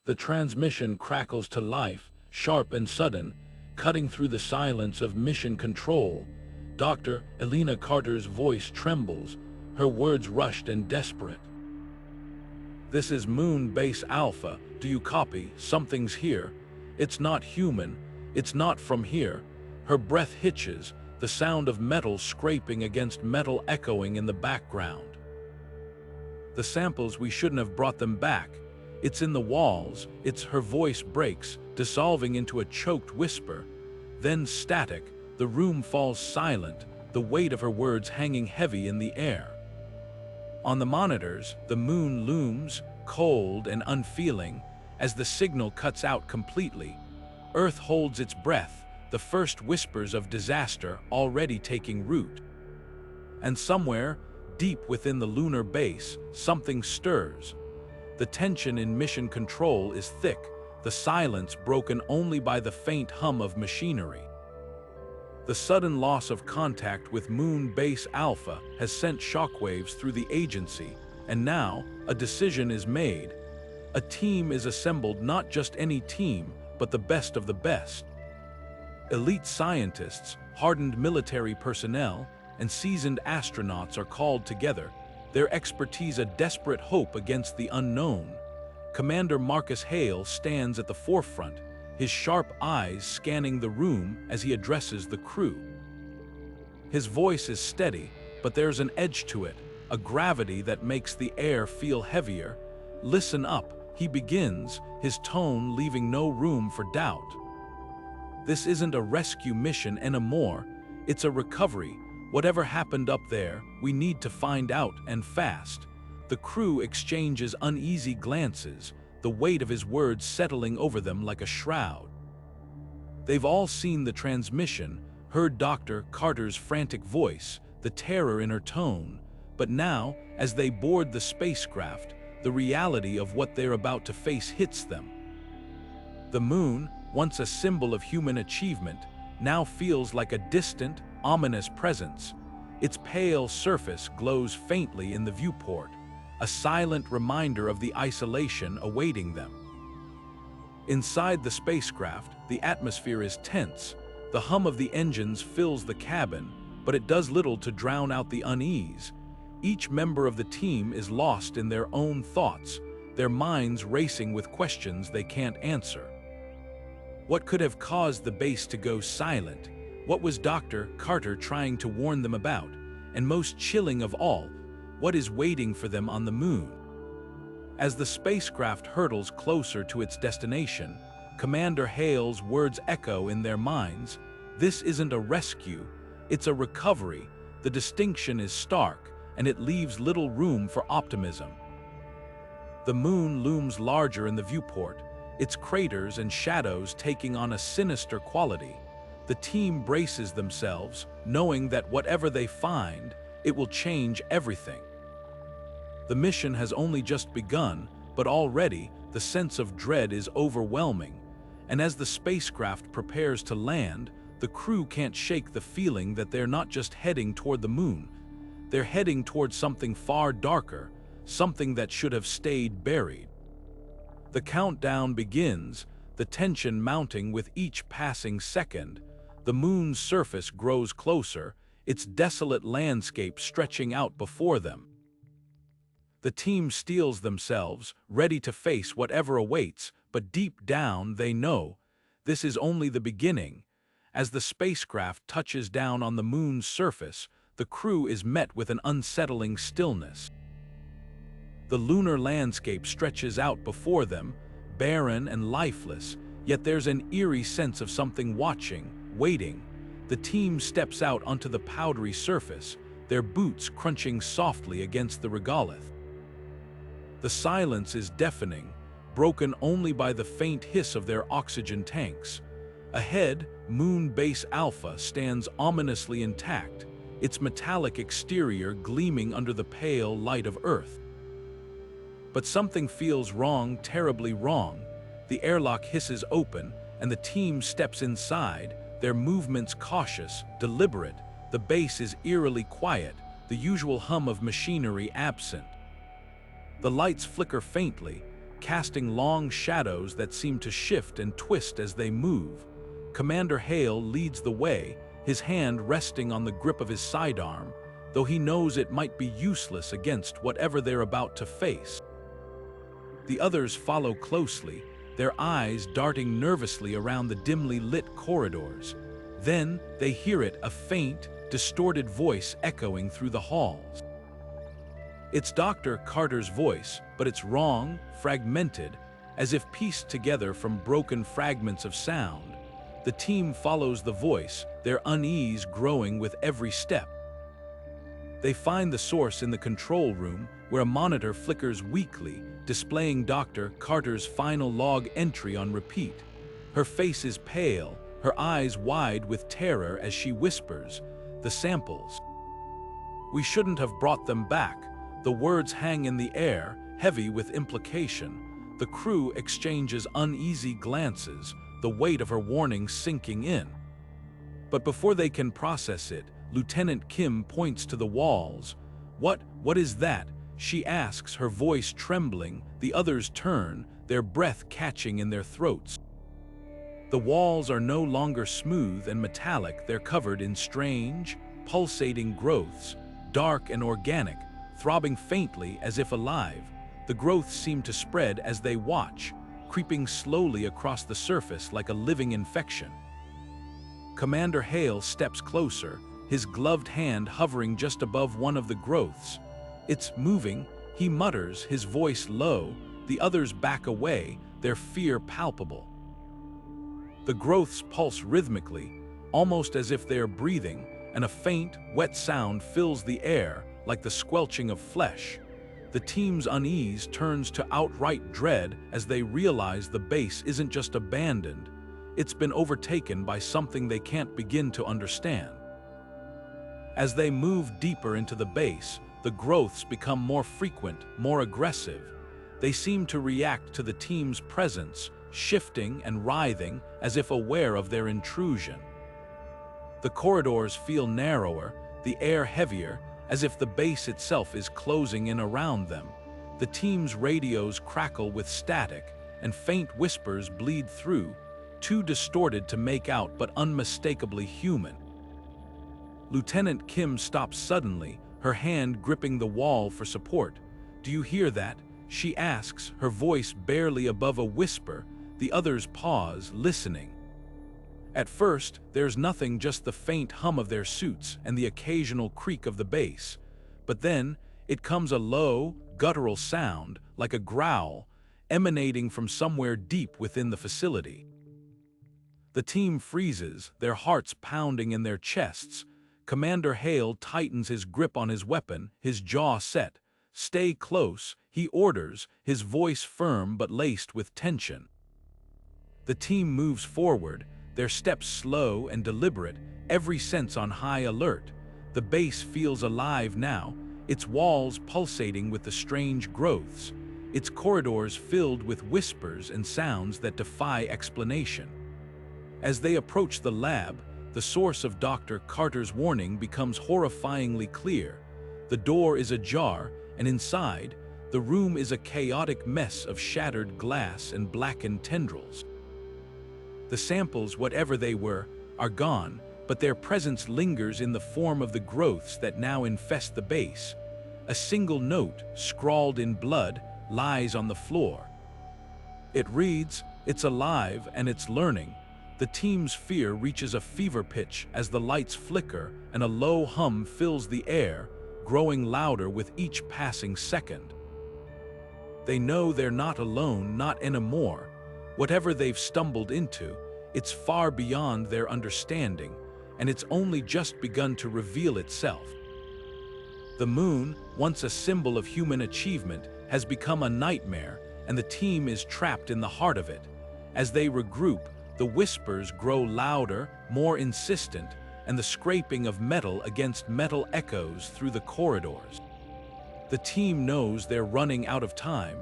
The transmission crackles to life, sharp and sudden, cutting through the silence of mission control. Dr. Elena Carter's voice trembles, her words rushed and desperate. "This is Moon Base Alpha. Do you copy? Something's here. It's not human. It's not from here." Her breath hitches, the sound of metal scraping against metal echoing in the background. "The samples, we shouldn't have brought them back. It's in the walls." Her voice breaks, dissolving into a choked whisper. Then static, the room falls silent, the weight of her words hanging heavy in the air. On the monitors, the moon looms, cold and unfeeling, as the signal cuts out completely. Earth holds its breath, the first whispers of disaster already taking root. And somewhere, deep within the lunar base, something stirs. The tension in mission control is thick, the silence broken only by the faint hum of machinery. The sudden loss of contact with Moon Base Alpha has sent shockwaves through the agency, and now a decision is made. A team is assembled, not just any team, but the best of the best. Elite scientists, hardened military personnel, and seasoned astronauts are called together, their expertise a desperate hope against the unknown. Commander Marcus Hale stands at the forefront, his sharp eyes scanning the room as he addresses the crew. His voice is steady, but there's an edge to it, a gravity that makes the air feel heavier. "Listen up," he begins, his tone leaving no room for doubt. "This isn't a rescue mission anymore, it's a recovery. Whatever happened up there, we need to find out, and fast." The crew exchanges uneasy glances, the weight of his words settling over them like a shroud. They've all seen the transmission, heard Dr. Carter's frantic voice, the terror in her tone, but now, as they board the spacecraft, the reality of what they're about to face hits them. The moon, once a symbol of human achievement, now feels like a distant, ominous presence. Its pale surface glows faintly in the viewport, a silent reminder of the isolation awaiting them. Inside the spacecraft, the atmosphere is tense. The hum of the engines fills the cabin, but it does little to drown out the unease. Each member of the team is lost in their own thoughts, their minds racing with questions they can't answer. What could have caused the base to go silent? What was Dr. Carter trying to warn them about? And most chilling of all, what is waiting for them on the moon? As the spacecraft hurtles closer to its destination, Commander Hale's words echo in their minds. This isn't a rescue, it's a recovery. The distinction is stark, and it leaves little room for optimism. The moon looms larger in the viewport, its craters and shadows taking on a sinister quality. The team braces themselves, knowing that whatever they find, it will change everything. The mission has only just begun, but already the sense of dread is overwhelming, and as the spacecraft prepares to land, the crew can't shake the feeling that they're not just heading toward the moon, they're heading toward something far darker, something that should have stayed buried. The countdown begins, the tension mounting with each passing second. The moon's surface grows closer, its desolate landscape stretching out before them. The team steels themselves, ready to face whatever awaits, but deep down they know this is only the beginning. As the spacecraft touches down on the moon's surface, the crew is met with an unsettling stillness. The lunar landscape stretches out before them, barren and lifeless, yet there's an eerie sense of something watching, waiting. The team steps out onto the powdery surface, their boots crunching softly against the regolith. The silence is deafening, broken only by the faint hiss of their oxygen tanks. Ahead, Moon Base Alpha stands ominously intact, its metallic exterior gleaming under the pale light of Earth. But something feels wrong, terribly wrong. The airlock hisses open, and the team steps inside, their movements cautious, deliberate. The base is eerily quiet, the usual hum of machinery absent. The lights flicker faintly, casting long shadows that seem to shift and twist as they move. Commander Hale leads the way, his hand resting on the grip of his sidearm, though he knows it might be useless against whatever they're about to face. The others follow closely, their eyes darting nervously around the dimly lit corridors. Then they hear it, a faint, distorted voice echoing through the halls. It's Dr. Carter's voice, but it's wrong, fragmented, as if pieced together from broken fragments of sound. The team follows the voice, their unease growing with every step. They find the source in the control room, where a monitor flickers weakly, displaying Dr. Carter's final log entry on repeat. Her face is pale, her eyes wide with terror as she whispers, "The samples. We shouldn't have brought them back." The words hang in the air, heavy with implication. The crew exchanges uneasy glances, the weight of her warning sinking in. But before they can process it, Lieutenant Kim points to the walls. What is that?" she asks, her voice trembling. The others turn, their breath catching in their throats. The walls are no longer smooth and metallic, they're covered in strange, pulsating growths, dark and organic, throbbing faintly as if alive. The growths seem to spread as they watch, creeping slowly across the surface like a living infection. Commander Hale steps closer, his gloved hand hovering just above one of the growths. "It's moving," he mutters, his voice low. The others back away, their fear palpable. The growths pulse rhythmically, almost as if they are breathing, and a faint, wet sound fills the air, like the squelching of flesh. The team's unease turns to outright dread as they realize the base isn't just abandoned, it's been overtaken by something they can't begin to understand. As they move deeper into the base, the growths become more frequent, more aggressive. They seem to react to the team's presence, shifting and writhing as if aware of their intrusion. The corridors feel narrower, the air heavier, as if the base itself is closing in around them. The team's radios crackle with static, and faint whispers bleed through, too distorted to make out but unmistakably human. Lieutenant Kim stops suddenly, her hand gripping the wall for support. "Do you hear that?" she asks, her voice barely above a whisper. The others pause, listening. At first, there's nothing, just the faint hum of their suits and the occasional creak of the base. But then, it comes a low, guttural sound, like a growl, emanating from somewhere deep within the facility. The team freezes, their hearts pounding in their chests. Commander Hale tightens his grip on his weapon, his jaw set. "Stay close," he orders, his voice firm but laced with tension. The team moves forward, their steps slow and deliberate, every sense on high alert. The base feels alive now, its walls pulsating with the strange growths, its corridors filled with whispers and sounds that defy explanation. As they approach the lab, the source of Dr. Carter's warning becomes horrifyingly clear. The door is ajar, and inside, the room is a chaotic mess of shattered glass and blackened tendrils. The samples, whatever they were, are gone, but their presence lingers in the form of the growths that now infest the base. A single note, scrawled in blood, lies on the floor. It reads, "It's alive and it's learning." The team's fear reaches a fever pitch as the lights flicker and a low hum fills the air, growing louder with each passing second. They know they're not alone, not anymore. Whatever they've stumbled into, it's far beyond their understanding, and it's only just begun to reveal itself. The moon, once a symbol of human achievement, has become a nightmare, and the team is trapped in the heart of it. As they regroup, the whispers grow louder, more insistent, and the scraping of metal against metal echoes through the corridors. The team knows they're running out of time.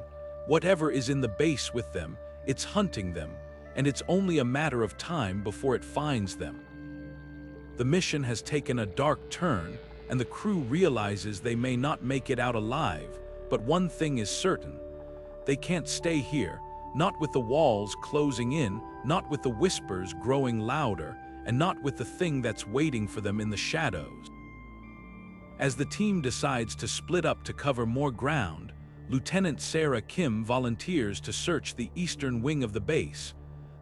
Whatever is in the base with them, it's hunting them, and it's only a matter of time before it finds them. The mission has taken a dark turn, and the crew realizes they may not make it out alive, but one thing is certain. They can't stay here, not with the walls closing in, not with the whispers growing louder, and not with the thing that's waiting for them in the shadows. As the team decides to split up to cover more ground, Lieutenant Sarah Kim volunteers to search the eastern wing of the base.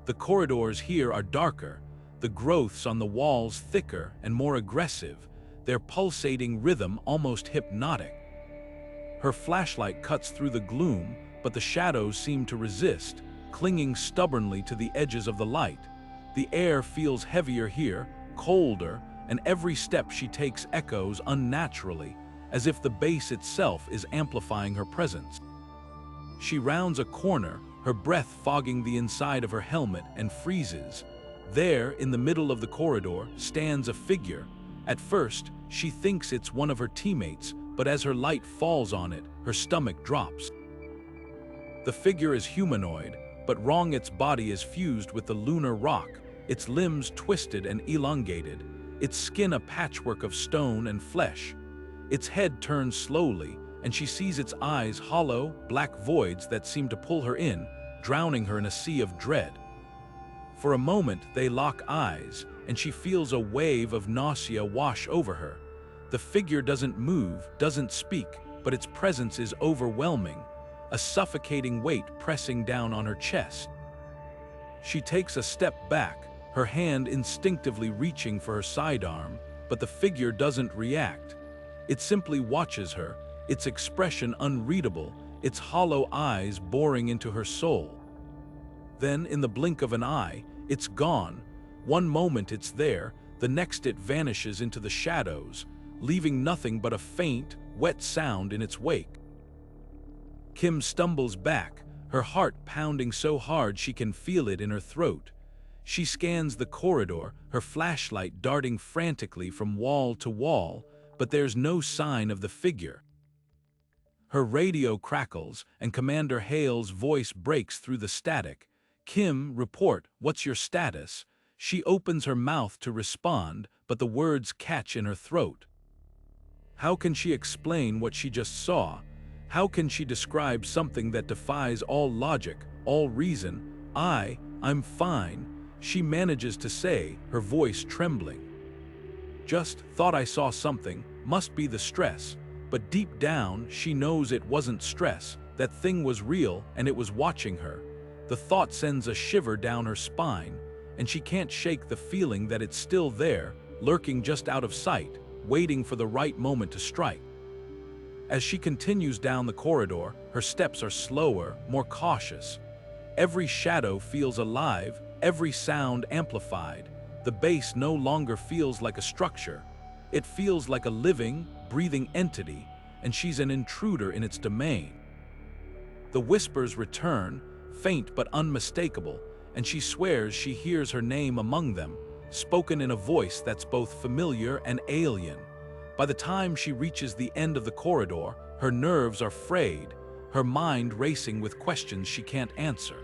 The corridors here are darker, the growths on the walls thicker and more aggressive, their pulsating rhythm almost hypnotic. Her flashlight cuts through the gloom, but the shadows seem to resist, clinging stubbornly to the edges of the light. The air feels heavier here, colder, and every step she takes echoes unnaturally, as if the base itself is amplifying her presence. She rounds a corner, her breath fogging the inside of her helmet, and freezes. There, in the middle of the corridor, stands a figure. At first, she thinks it's one of her teammates, but as her light falls on it, her stomach drops. The figure is humanoid, but wrong. Its body is fused with the lunar rock, its limbs twisted and elongated, its skin a patchwork of stone and flesh. Its head turns slowly, and she sees its eyes hollow, black voids that seem to pull her in, drowning her in a sea of dread. For a moment, they lock eyes, and she feels a wave of nausea wash over her. The figure doesn't move, doesn't speak, but its presence is overwhelming, a suffocating weight pressing down on her chest. She takes a step back, her hand instinctively reaching for her sidearm, but the figure doesn't react. It simply watches her, its expression unreadable, its hollow eyes boring into her soul. Then, in the blink of an eye, it's gone. One moment it's there, the next it vanishes into the shadows, leaving nothing but a faint, wet sound in its wake. Kim stumbles back, her heart pounding so hard she can feel it in her throat. She scans the corridor, her flashlight darting frantically from wall to wall, but there's no sign of the figure. Her radio crackles, and Commander Hale's voice breaks through the static. "Kim, report, what's your status?" She opens her mouth to respond, but the words catch in her throat. How can she explain what she just saw? How can she describe something that defies all logic, all reason? I'm fine," she manages to say, her voice trembling. "Just thought I saw something, must be the stress." But deep down, she knows it wasn't stress, that thing was real and it was watching her. The thought sends a shiver down her spine, and she can't shake the feeling that it's still there, lurking just out of sight, waiting for the right moment to strike. As she continues down the corridor, her steps are slower, more cautious. Every shadow feels alive, every sound amplified. The base no longer feels like a structure. It feels like a living, breathing entity, and she's an intruder in its domain. The whispers return, faint but unmistakable, and she swears she hears her name among them, spoken in a voice that's both familiar and alien. By the time she reaches the end of the corridor, her nerves are frayed, her mind racing with questions she can't answer.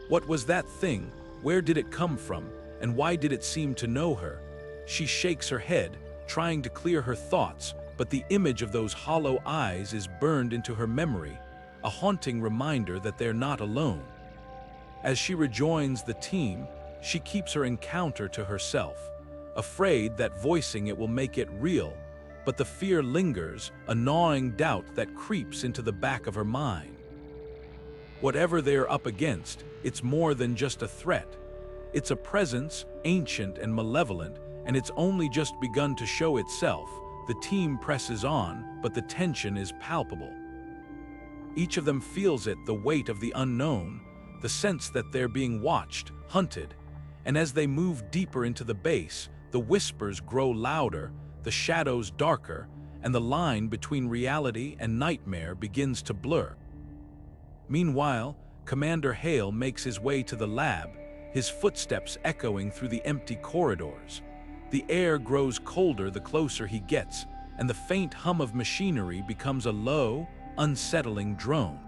What was that thing? Where did it come from? And why did it seem to know her? She shakes her head, trying to clear her thoughts, but the image of those hollow eyes is burned into her memory, a haunting reminder that they're not alone. As she rejoins the team, she keeps her encounter to herself, afraid that voicing it will make it real, but the fear lingers, a gnawing doubt that creeps into the back of her mind. Whatever they're up against, it's more than just a threat. It's a presence, ancient and malevolent, and it's only just begun to show itself. The team presses on, but the tension is palpable. Each of them feels it, the weight of the unknown, the sense that they're being watched, hunted. And as they move deeper into the base, the whispers grow louder, the shadows darker, and the line between reality and nightmare begins to blur. Meanwhile, Commander Hale makes his way to the lab, his footsteps echoing through the empty corridors. The air grows colder the closer he gets, and the faint hum of machinery becomes a low, unsettling drone.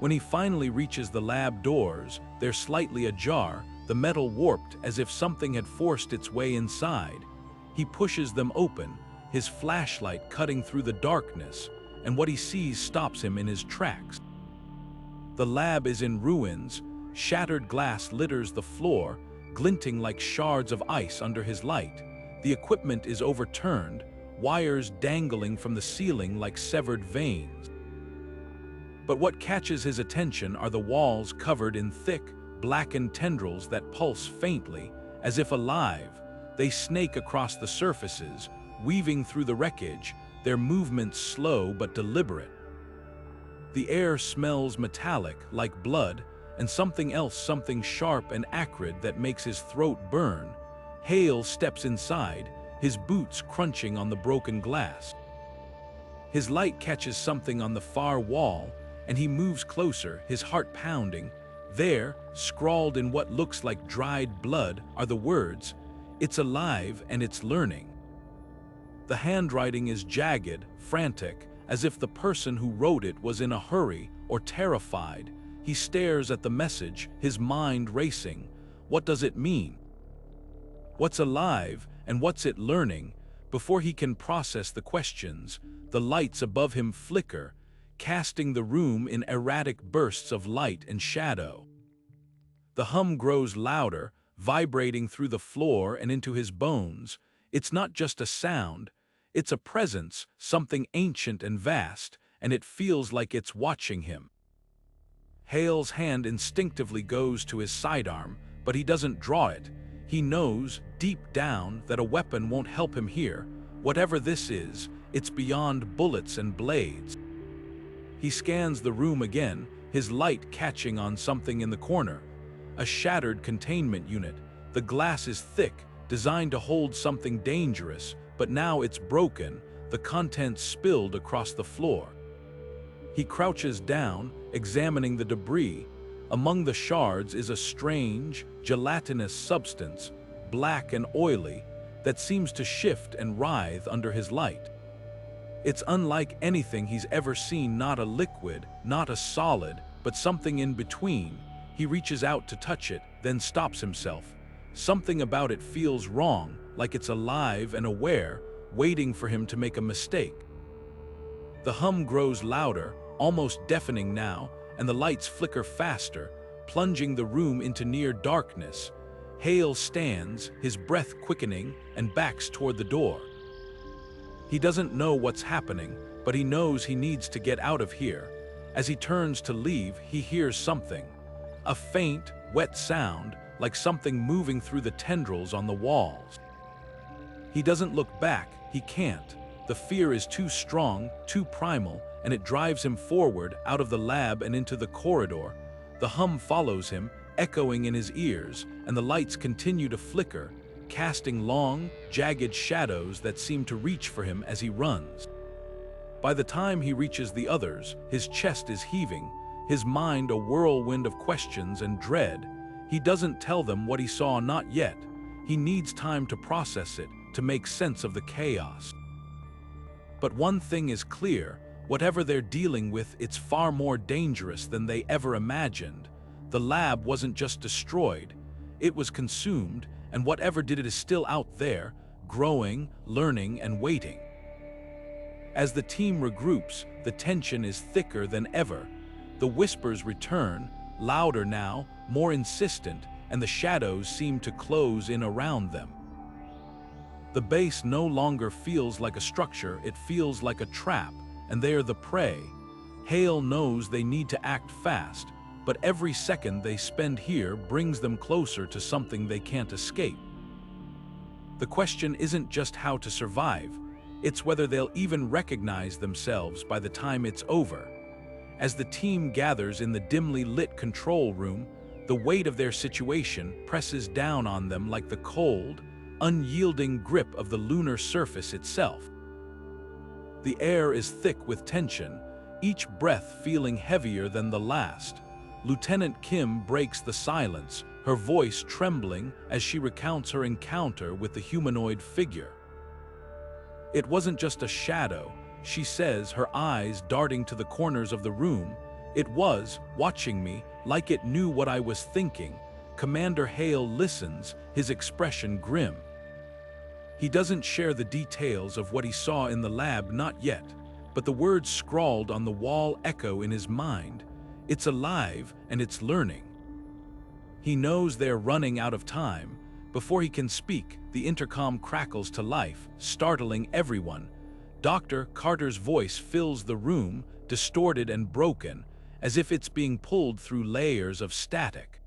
When he finally reaches the lab doors, they're slightly ajar, the metal warped as if something had forced its way inside. He pushes them open, his flashlight cutting through the darkness, and what he sees stops him in his tracks. The lab is in ruins, shattered glass litters the floor, glinting like shards of ice under his light. The equipment is overturned, wires dangling from the ceiling like severed veins. But what catches his attention are the walls covered in thick, blackened tendrils that pulse faintly, as if alive. They snake across the surfaces, weaving through the wreckage, their movements slow but deliberate. The air smells metallic, like blood, and something else, something sharp and acrid that makes his throat burn. Hale steps inside, his boots crunching on the broken glass. His light catches something on the far wall, and he moves closer, his heart pounding. There, scrawled in what looks like dried blood, are the words, "It's alive and it's learning." The handwriting is jagged, frantic, as if the person who wrote it was in a hurry or terrified. He stares at the message, his mind racing. What does it mean? What's alive and what's it learning? Before he can process the questions, the lights above him flicker, casting the room in erratic bursts of light and shadow. The hum grows louder, vibrating through the floor and into his bones. It's not just a sound, it's a presence, something ancient and vast, and it feels like it's watching him. Hale's hand instinctively goes to his sidearm, but he doesn't draw it. He knows, deep down, that a weapon won't help him here. Whatever this is, it's beyond bullets and blades. He scans the room again, his light catching on something in the corner. A shattered containment unit. The glass is thick, designed to hold something dangerous, but now it's broken, the contents spilled across the floor. He crouches down, examining the debris. Among the shards is a strange, gelatinous substance, black and oily, that seems to shift and writhe under his light. It's unlike anything he's ever seen, not a liquid, not a solid, but something in between. He reaches out to touch it, then stops himself. Something about it feels wrong, like it's alive and aware, waiting for him to make a mistake. The hum grows louder, almost deafening now, and the lights flicker faster, plunging the room into near darkness. Hale stands, his breath quickening, and backs toward the door. He doesn't know what's happening, but he knows he needs to get out of here. As he turns to leave, he hears something. A faint, wet sound, like something moving through the tendrils on the walls. He doesn't look back, he can't. The fear is too strong, too primal, and it drives him forward, out of the lab and into the corridor. The hum follows him, echoing in his ears, and the lights continue to flicker, casting long, jagged shadows that seem to reach for him as he runs. By the time he reaches the others, his chest is heaving, his mind a whirlwind of questions and dread. He doesn't tell them what he saw, not yet. He needs time to process it, to make sense of the chaos. But one thing is clear, whatever they're dealing with, it's far more dangerous than they ever imagined. The lab wasn't just destroyed, it was consumed, and whatever did it is still out there, growing, learning, and waiting. As the team regroups, the tension is thicker than ever. The whispers return, louder now, more insistent, and the shadows seem to close in around them. The base no longer feels like a structure, it feels like a trap, and they are the prey. Hale knows they need to act fast, but every second they spend here brings them closer to something they can't escape. The question isn't just how to survive, it's whether they'll even recognize themselves by the time it's over. As the team gathers in the dimly lit control room, the weight of their situation presses down on them like the cold, unyielding grip of the lunar surface itself. The air is thick with tension, each breath feeling heavier than the last. Lieutenant Kim breaks the silence, her voice trembling as she recounts her encounter with the humanoid figure. It wasn't just a shadow, she says, her eyes darting to the corners of the room. It was, watching me, like it knew what I was thinking. Commander Hale listens, his expression grim. He doesn't share the details of what he saw in the lab, not yet. but the words scrawled on the wall echo in his mind. It's alive and it's learning. He knows they're running out of time. Before he can speak, the intercom crackles to life, startling everyone. Dr. Carter's voice fills the room, distorted and broken, as if it's being pulled through layers of static.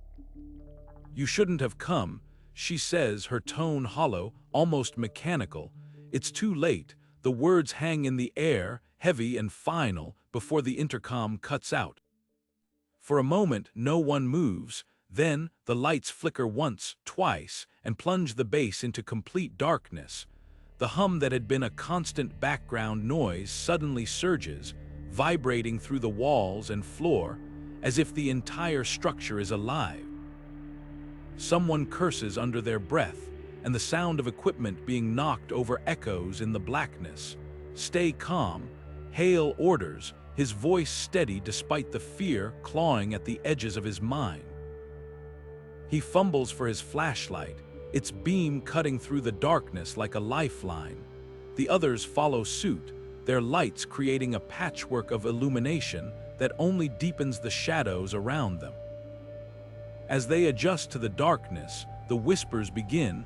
"You shouldn't have come," she says, her tone hollow, almost mechanical. It's too late. The words hang in the air, heavy and final, before the intercom cuts out. For a moment, no one moves. Then, the lights flicker once, twice, and plunge the base into complete darkness. The hum that had been a constant background noise suddenly surges, vibrating through the walls and floor, as if the entire structure is alive. Someone curses under their breath, and the sound of equipment being knocked over echoes in the blackness. "Stay calm," Hale orders, his voice steady despite the fear clawing at the edges of his mind. He fumbles for his flashlight, its beam cutting through the darkness like a lifeline. The others follow suit, their lights creating a patchwork of illumination that only deepens the shadows around them. As they adjust to the darkness, the whispers begin.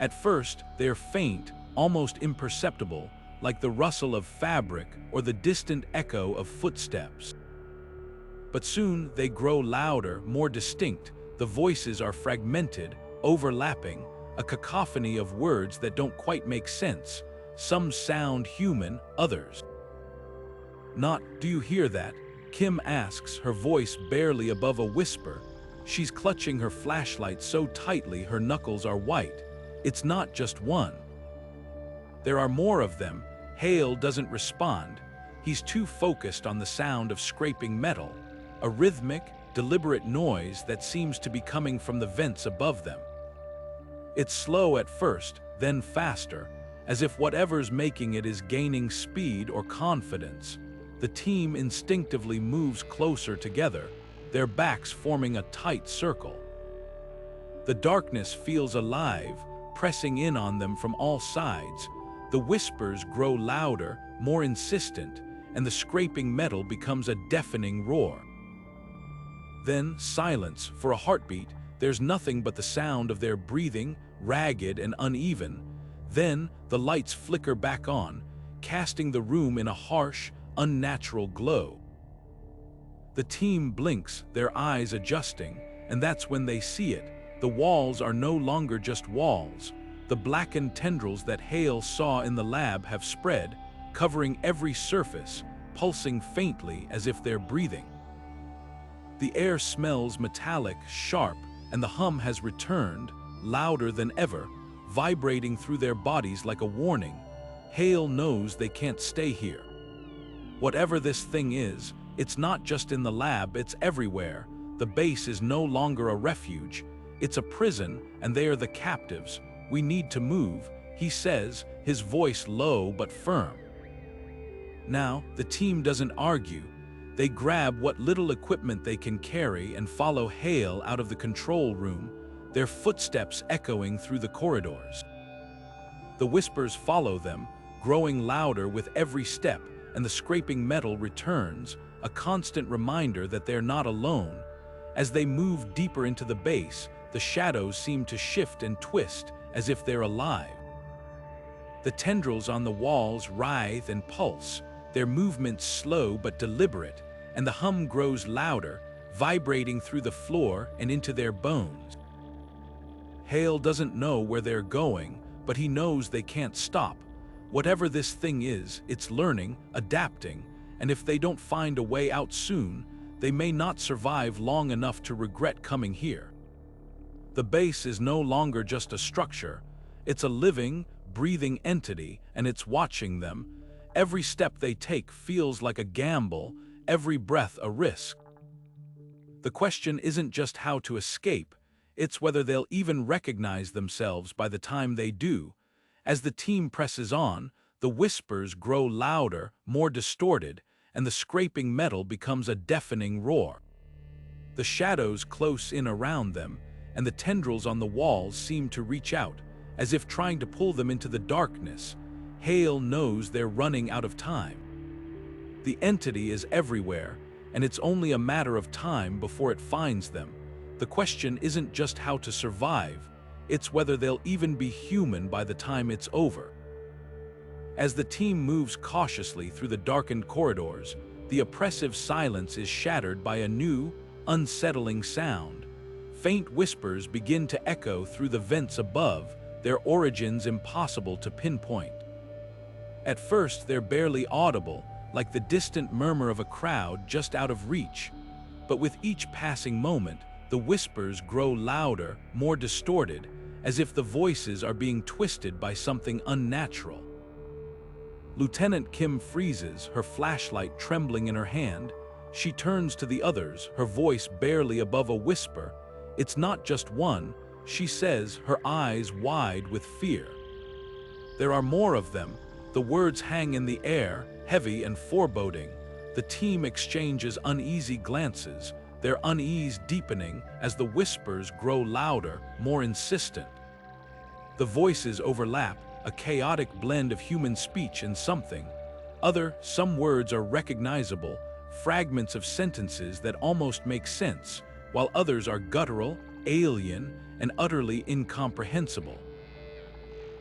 At first, they're faint, almost imperceptible, like the rustle of fabric or the distant echo of footsteps. But soon they grow louder, more distinct. The voices are fragmented, overlapping, a cacophony of words that don't quite make sense. Some sound human, others not. "Do you hear that?" Kim asks, her voice barely above a whisper. She's clutching her flashlight so tightly her knuckles are white. It's not just one. There are more of them. Hale doesn't respond. He's too focused on the sound of scraping metal, a rhythmic, deliberate noise that seems to be coming from the vents above them. It's slow at first, then faster, as if whatever's making it is gaining speed or confidence. The team instinctively moves closer together, their backs forming a tight circle. The darkness feels alive, pressing in on them from all sides. The whispers grow louder, more insistent, and the scraping metal becomes a deafening roar. Then silence. For a heartbeat, there's nothing but the sound of their breathing, ragged and uneven. Then the lights flicker back on, casting the room in a harsh, unnatural glow. The team blinks, their eyes adjusting, and that's when they see it. The walls are no longer just walls. The blackened tendrils that Hale saw in the lab have spread, covering every surface, pulsing faintly as if they're breathing. The air smells metallic, sharp, and the hum has returned, louder than ever, vibrating through their bodies like a warning. Hale knows they can't stay here. Whatever this thing is, it's not just in the lab, it's everywhere. The base is no longer a refuge. It's a prison, and they are the captives. "We need to move," he says, his voice low but firm. Now, the team doesn't argue. They grab what little equipment they can carry and follow Hale out of the control room, their footsteps echoing through the corridors. The whispers follow them, growing louder with every step, and the scraping metal returns, a constant reminder that they're not alone. As they move deeper into the base, the shadows seem to shift and twist, as if they're alive. The tendrils on the walls writhe and pulse, their movements slow but deliberate, and the hum grows louder, vibrating through the floor and into their bones. Hale doesn't know where they're going, but he knows they can't stop. Whatever this thing is, it's learning, adapting, and if they don't find a way out soon, they may not survive long enough to regret coming here. The base is no longer just a structure. It's a living, breathing entity, and it's watching them. Every step they take feels like a gamble, every breath a risk. The question isn't just how to escape, it's whether they'll even recognize themselves by the time they do. As the team presses on, the whispers grow louder, more distorted, and the scraping metal becomes a deafening roar. The shadows close in around them, and the tendrils on the walls seem to reach out, as if trying to pull them into the darkness. Hale knows they're running out of time. The entity is everywhere, and it's only a matter of time before it finds them. The question isn't just how to survive, it's whether they'll even be human by the time it's over. As the team moves cautiously through the darkened corridors, the oppressive silence is shattered by a new, unsettling sound. Faint whispers begin to echo through the vents above, their origins impossible to pinpoint. At first, they're barely audible, like the distant murmur of a crowd just out of reach. But with each passing moment, the whispers grow louder, more distorted, as if the voices are being twisted by something unnatural. Lieutenant Kim freezes, her flashlight trembling in her hand. She turns to the others, her voice barely above a whisper. "It's not just one," she says, her eyes wide with fear. There are more of them. The words hang in the air, heavy and foreboding. The team exchanges uneasy glances, their unease deepening as the whispers grow louder, more insistent. The voices overlap, a chaotic blend of human speech and something. Some words are recognizable, fragments of sentences that almost make sense, while others are guttural, alien, and utterly incomprehensible.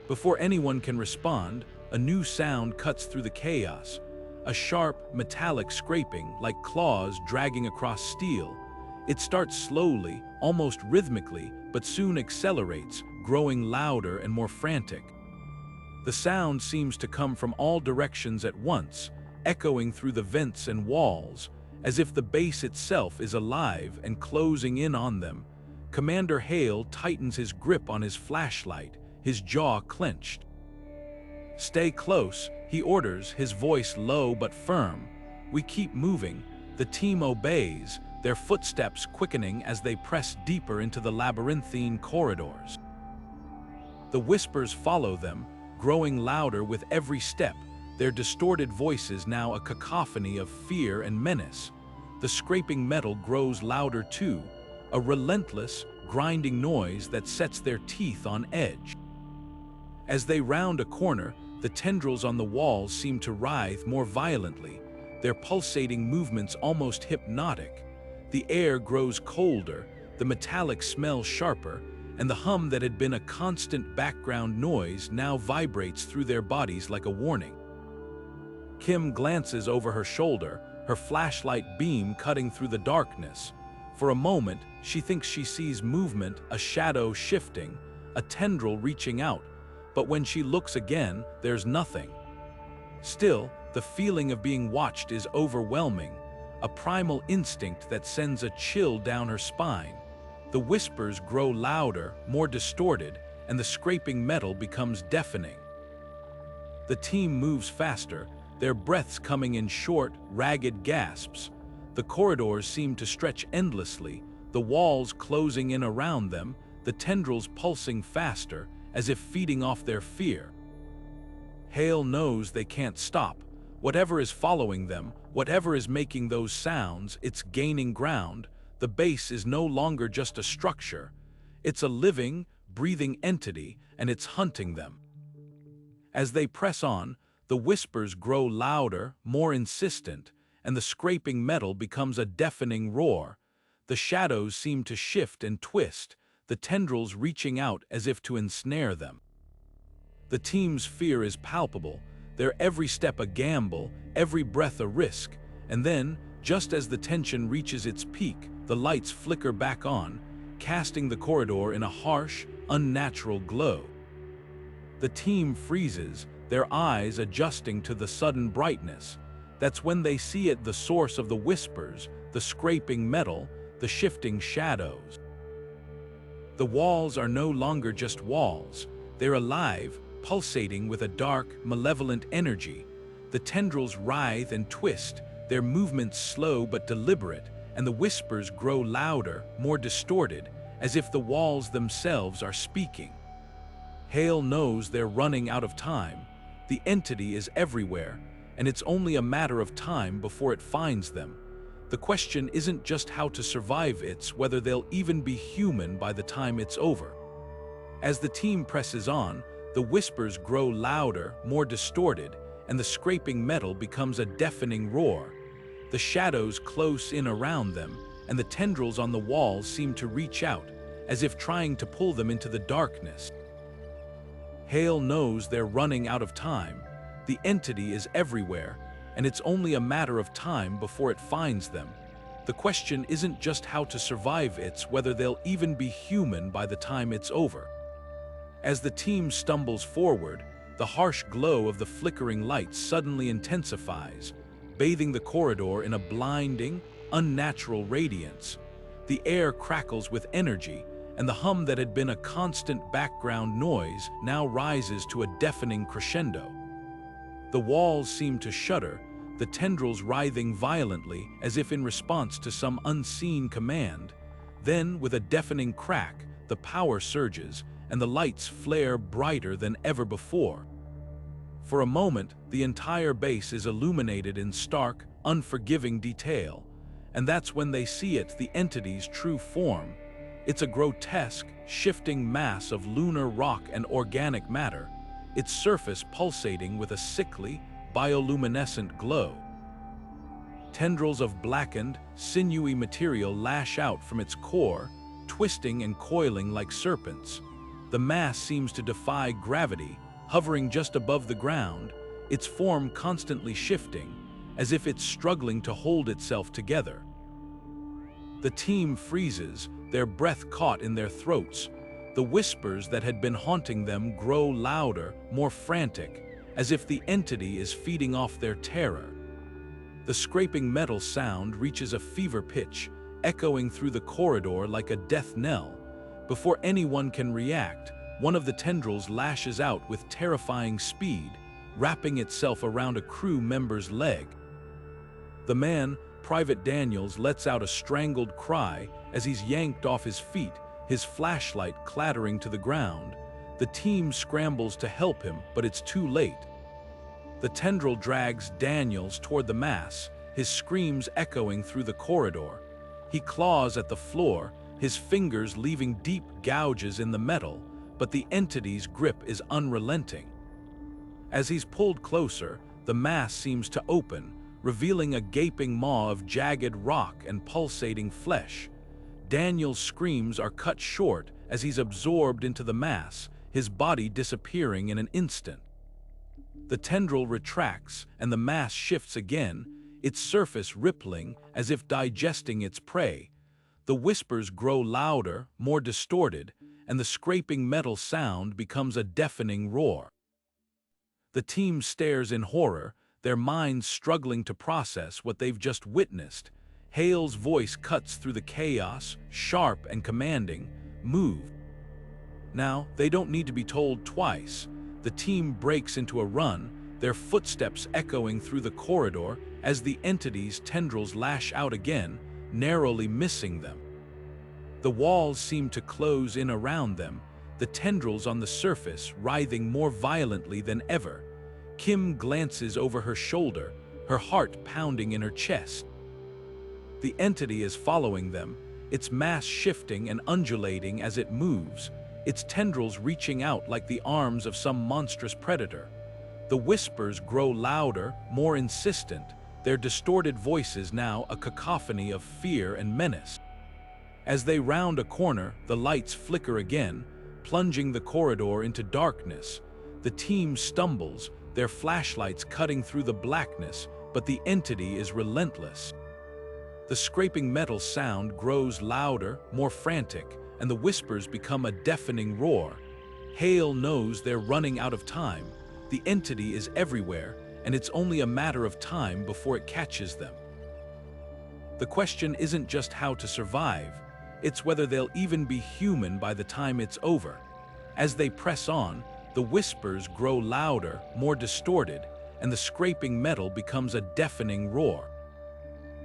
Before anyone can respond, a new sound cuts through the chaos, a sharp, metallic scraping like claws dragging across steel. It starts slowly, almost rhythmically, but soon accelerates, growing louder and more frantic. The sound seems to come from all directions at once, echoing through the vents and walls, as if the base itself is alive and closing in on them. Commander Hale tightens his grip on his flashlight, his jaw clenched. "Stay close," he orders, his voice low but firm. We keep moving. The team obeys, their footsteps quickening as they press deeper into the labyrinthine corridors. The whispers follow them, growing louder with every step, their distorted voices now a cacophony of fear and menace. The scraping metal grows louder too, a relentless, grinding noise that sets their teeth on edge. As they round a corner, the tendrils on the walls seem to writhe more violently, their pulsating movements almost hypnotic. The air grows colder, the metallic smell sharper, and the hum that had been a constant background noise now vibrates through their bodies like a warning. Kim glances over her shoulder, her flashlight beam cutting through the darkness. For a moment, she thinks she sees movement, a shadow shifting, a tendril reaching out, but when she looks again, there's nothing. Still, the feeling of being watched is overwhelming, a primal instinct that sends a chill down her spine. The whispers grow louder, more distorted, and the scraping metal becomes deafening. The team moves faster, their breaths coming in short, ragged gasps. The corridors seem to stretch endlessly, the walls closing in around them, the tendrils pulsing faster, as if feeding off their fear. Hale knows they can't stop. Whatever is following them, whatever is making those sounds, it's gaining ground. The base is no longer just a structure. It's a living, breathing entity, and it's hunting them. As they press on, the whispers grow louder, more insistent, and the scraping metal becomes a deafening roar. The shadows seem to shift and twist, the tendrils reaching out as if to ensnare them. The team's fear is palpable, their every step a gamble, every breath a risk, and then, just as the tension reaches its peak, the lights flicker back on, casting the corridor in a harsh, unnatural glow. The team freezes, their eyes adjusting to the sudden brightness. That's when they see it, the source of the whispers, the scraping metal, the shifting shadows. The walls are no longer just walls. They're alive, pulsating with a dark, malevolent energy. The tendrils writhe and twist, their movements slow but deliberate, and the whispers grow louder, more distorted, as if the walls themselves are speaking. Hale knows they're running out of time. The entity is everywhere, and it's only a matter of time before it finds them. The question isn't just how to survive, it's whether they'll even be human by the time it's over. As the team presses on, the whispers grow louder, more distorted, and the scraping metal becomes a deafening roar. The shadows close in around them, and the tendrils on the walls seem to reach out, as if trying to pull them into the darkness. Hale knows they're running out of time. The entity is everywhere, and it's only a matter of time before it finds them. The question isn't just how to survive, it's whether they'll even be human by the time it's over. As the team stumbles forward, the harsh glow of the flickering lights suddenly intensifies, bathing the corridor in a blinding, unnatural radiance. The air crackles with energy, and the hum that had been a constant background noise now rises to a deafening crescendo. The walls seem to shudder, the tendrils writhing violently as if in response to some unseen command. Then, with a deafening crack, the power surges, and the lights flare brighter than ever before. For a moment, the entire base is illuminated in stark, unforgiving detail, and that's when they see it, the entity's true form. It's a grotesque, shifting mass of lunar rock and organic matter, its surface pulsating with a sickly, bioluminescent glow. Tendrils of blackened, sinewy material lash out from its core, twisting and coiling like serpents. The mass seems to defy gravity, hovering just above the ground, its form constantly shifting, as if it's struggling to hold itself together. The team freezes, their breath caught in their throats. The whispers that had been haunting them grow louder, more frantic, as if the entity is feeding off their terror. The scraping metal sound reaches a fever pitch, echoing through the corridor like a death knell. Before anyone can react, one of the tendrils lashes out with terrifying speed, wrapping itself around a crew member's leg. The man, Private Daniels, lets out a strangled cry as he's yanked off his feet, his flashlight clattering to the ground. The team scrambles to help him, but it's too late. The tendril drags Daniels toward the mass, his screams echoing through the corridor. He claws at the floor, his fingers leaving deep gouges in the metal, but the entity's grip is unrelenting. As he's pulled closer, the mass seems to open, revealing a gaping maw of jagged rock and pulsating flesh. Daniel's screams are cut short as he's absorbed into the mass, his body disappearing in an instant. The tendril retracts and the mass shifts again, its surface rippling as if digesting its prey. The whispers grow louder, more distorted, and the scraping metal sound becomes a deafening roar. The team stares in horror, their minds struggling to process what they've just witnessed. Hale's voice cuts through the chaos, sharp and commanding. Move. Now, they don't need to be told twice. The team breaks into a run, their footsteps echoing through the corridor as the entity's tendrils lash out again, narrowly missing them. The walls seem to close in around them, the tendrils on the surface writhing more violently than ever. Kim glances over her shoulder, her heart pounding in her chest. The entity is following them, its mass shifting and undulating as it moves, its tendrils reaching out like the arms of some monstrous predator. The whispers grow louder, more insistent, their distorted voices now a cacophony of fear and menace. As they round a corner, the lights flicker again, plunging the corridor into darkness. The team stumbles, their flashlights cutting through the blackness, but the entity is relentless. The scraping metal sound grows louder, more frantic, and the whispers become a deafening roar. Hale knows they're running out of time. The entity is everywhere, and it's only a matter of time before it catches them. The question isn't just how to survive, it's whether they'll even be human by the time it's over. As they press on, the whispers grow louder, more distorted, and the scraping metal becomes a deafening roar.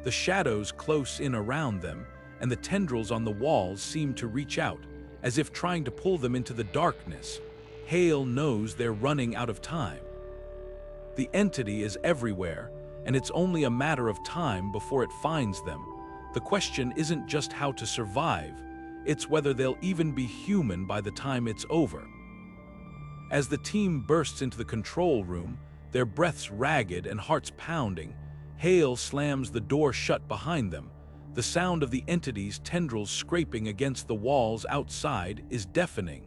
The shadows close in around them, and the tendrils on the walls seem to reach out, as if trying to pull them into the darkness. Hale knows they're running out of time. The entity is everywhere, and it's only a matter of time before it finds them. The question isn't just how to survive, it's whether they'll even be human by the time it's over. As the team bursts into the control room, their breaths ragged and hearts pounding. Hale slams the door shut behind them. The sound of the entity's tendrils scraping against the walls outside is deafening,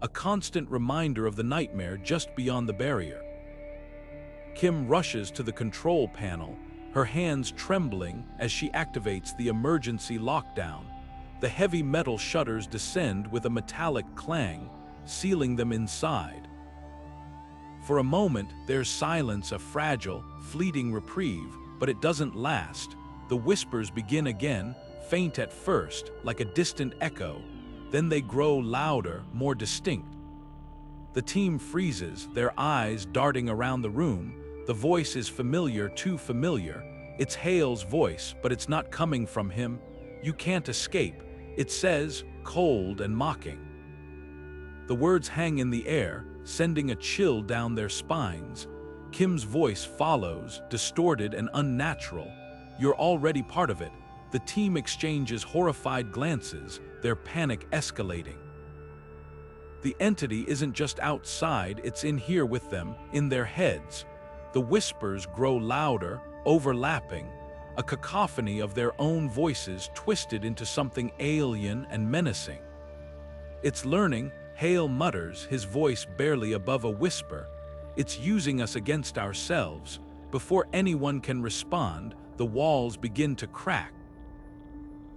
a constant reminder of the nightmare just beyond the barrier. Kim rushes to the control panel, her hands trembling as she activates the emergency lockdown. The heavy metal shutters descend with a metallic clang, sealing them inside. For a moment, there's silence, a fragile, fleeting reprieve, but it doesn't last. The whispers begin again, faint at first, like a distant echo. Then they grow louder, more distinct. The team freezes, their eyes darting around the room. The voice is familiar, too familiar. It's Hale's voice, but it's not coming from him. You can't escape. It says, cold and mocking. The words hang in the air, sending a chill down their spines. Kim's voice follows, distorted and unnatural. You're already part of it. The team exchanges horrified glances, their panic escalating. The entity isn't just outside, it's in here with them, in their heads. The whispers grow louder, overlapping, a cacophony of their own voices twisted into something alien and menacing. It's learning, Hale mutters, his voice barely above a whisper. It's using us against ourselves. Before anyone can respond, the walls begin to crack.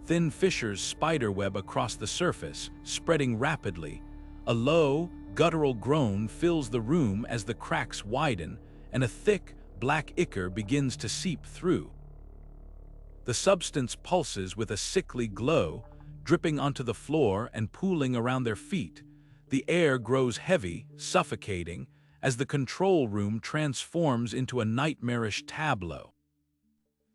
Thin fissures spiderweb across the surface, spreading rapidly. A low, guttural groan fills the room as the cracks widen, and a thick, black ichor begins to seep through. The substance pulses with a sickly glow, dripping onto the floor and pooling around their feet. The air grows heavy, suffocating, as the control room transforms into a nightmarish tableau.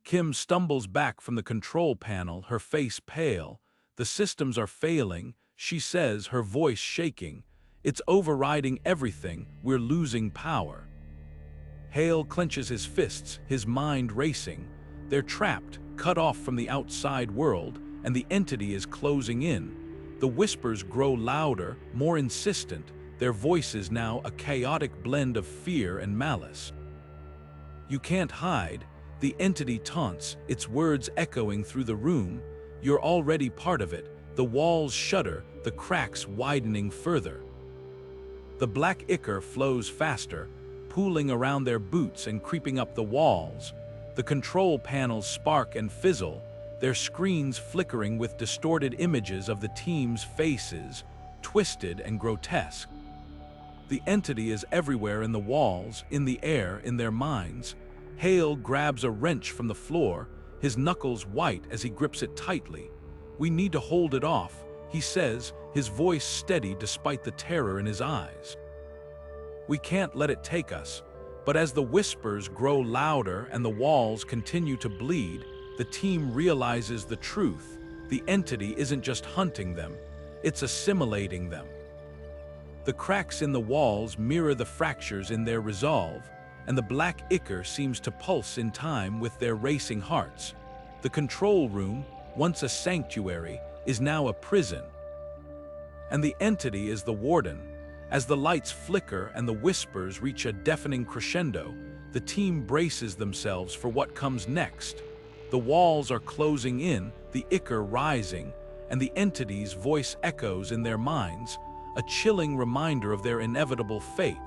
Kim stumbles back from the control panel, her face pale. The systems are failing, she says, her voice shaking. It's overriding everything, we're losing power. Hale clenches his fists, his mind racing. They're trapped, cut off from the outside world, and the entity is closing in. The whispers grow louder, more insistent, their voices now a chaotic blend of fear and malice. You can't hide, the entity taunts, its words echoing through the room. You're already part of it. The walls shudder, the cracks widening further. The black ichor flows faster, pooling around their boots and creeping up the walls. The control panels spark and fizzle, their screens flickering with distorted images of the team's faces, twisted and grotesque. The entity is everywhere, in the walls, in the air, in their minds. Hale grabs a wrench from the floor, his knuckles white as he grips it tightly. We need to hold it off, he says, his voice steady despite the terror in his eyes. We can't let it take us. But as the whispers grow louder and the walls continue to bleed, the team realizes the truth. The entity isn't just hunting them, it's assimilating them. The cracks in the walls mirror the fractures in their resolve, and the black ichor seems to pulse in time with their racing hearts. The control room, once a sanctuary, is now a prison. And the entity is the warden. As the lights flicker and the whispers reach a deafening crescendo, the team braces themselves for what comes next. The walls are closing in, the ichor rising, and the entity's voice echoes in their minds, a chilling reminder of their inevitable fate.